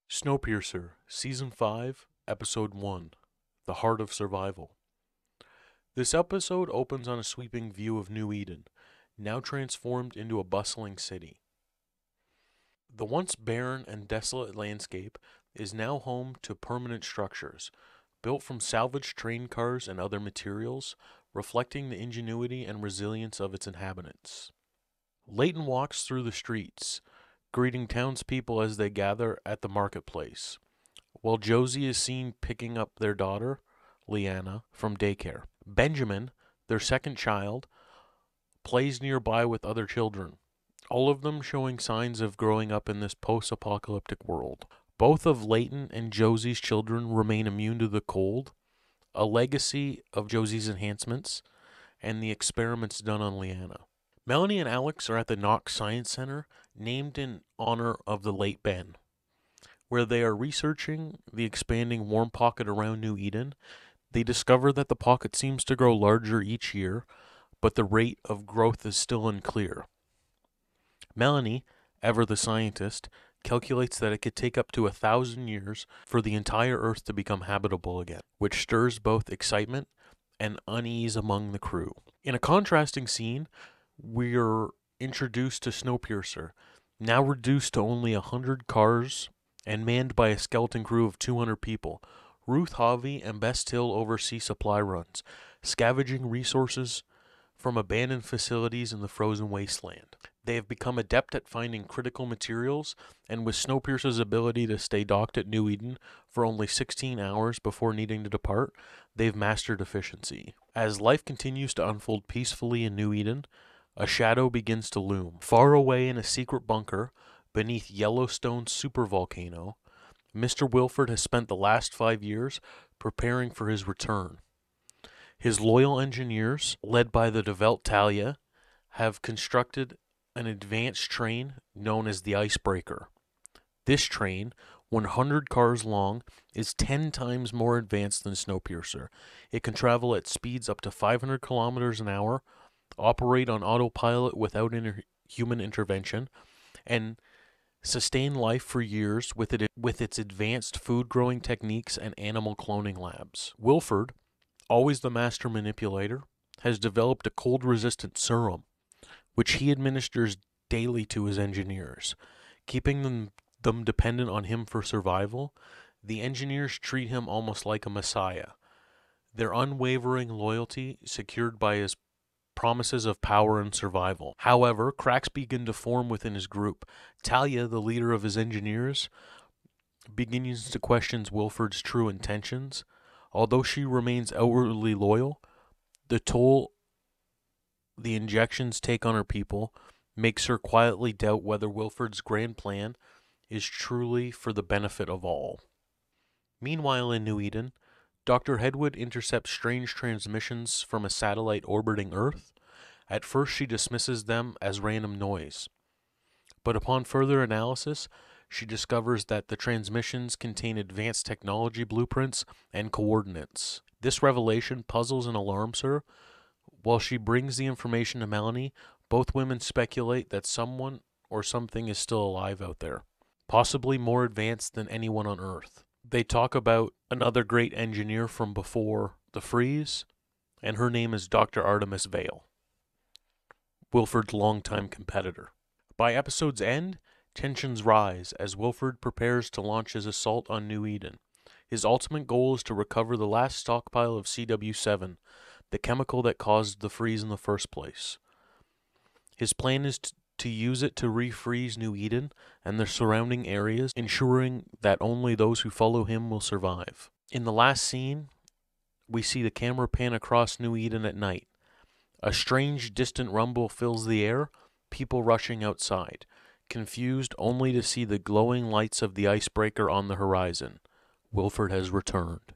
Snowpiercer, Season 5, Episode 1, The Heart of Survival. This episode opens on a sweeping view of New Eden, now transformed into a bustling city. The once barren and desolate landscape is now home to permanent structures, built from salvaged train cars and other materials, reflecting the ingenuity and resilience of its inhabitants. Layton walks through the streets, greeting townspeople as they gather at the marketplace, while Josie is seen picking up their daughter, Leanna, from daycare. Benjamin, their second child, plays nearby with other children, all of them showing signs of growing up in this post-apocalyptic world. Both of Layton and Josie's children remain immune to the cold, a legacy of Josie's enhancements and the experiments done on Leanna. Melanie and Alex are at the Knox Science Center, named in honor of the late Ben, where they are researching the expanding warm pocket around New Eden. They discover that the pocket seems to grow larger each year, but the rate of growth is still unclear. Melanie, ever the scientist, calculates that it could take up to 1,000 years for the entire Earth to become habitable again, which stirs both excitement and unease among the crew. In a contrasting scene, we're introduced to Snowpiercer, now reduced to only 100 cars and manned by a skeleton crew of 200 people. Ruth Harvey and Bess Till oversee supply runs, scavenging resources from abandoned facilities in the frozen wasteland. They have become adept at finding critical materials, and with Snowpiercer's ability to stay docked at New Eden for only 16 hours before needing to depart, they've mastered efficiency. As life continues to unfold peacefully in New Eden, a shadow begins to loom. Far away in a secret bunker beneath Yellowstone's supervolcano, Mr. Wilford has spent the last 5 years preparing for his return. His loyal engineers, led by the devout Talia, have constructed an advanced train known as the Icebreaker. This train, 100 cars long, is 10 times more advanced than Snowpiercer. It can travel at speeds up to 500 kilometers an hour, operate on autopilot without human intervention, and sustain life for years with its advanced food-growing techniques and animal cloning labs. Wilford, always the master manipulator, has developed a cold-resistant serum, which he administers daily to his engineers, keeping them dependent on him for survival. The engineers treat him almost like a messiah, their unwavering loyalty secured by his promises of power and survival. However, cracks begin to form within his group. Talia, the leader of his engineers, begins to question Wilford's true intentions. Although she remains outwardly loyal, the toll the injections take on her people makes her quietly doubt whether Wilford's grand plan is truly for the benefit of all. Meanwhile, in New Eden, Dr. Hedwood intercepts strange transmissions from a satellite orbiting Earth. At first, she dismisses them as random noise, but upon further analysis, she discovers that the transmissions contain advanced technology blueprints and coordinates. This revelation puzzles and alarms her. While she brings the information to Melanie, both women speculate that someone or something is still alive out there, possibly more advanced than anyone on Earth. They talk about another great engineer from before the freeze, and her name is Dr. Artemis Vale, Wilford's longtime competitor. By episode's end, tensions rise as Wilford prepares to launch his assault on New Eden. His ultimate goal is to recover the last stockpile of CW7, the chemical that caused the freeze in the first place. His plan is to use it to refreeze New Eden and the surrounding areas, ensuring that only those who follow him will survive. In the last scene, we see the camera pan across New Eden at night. A strange, distant rumble fills the air, people rushing outside, confused only to see the glowing lights of the icebreaker on the horizon. Wilford has returned.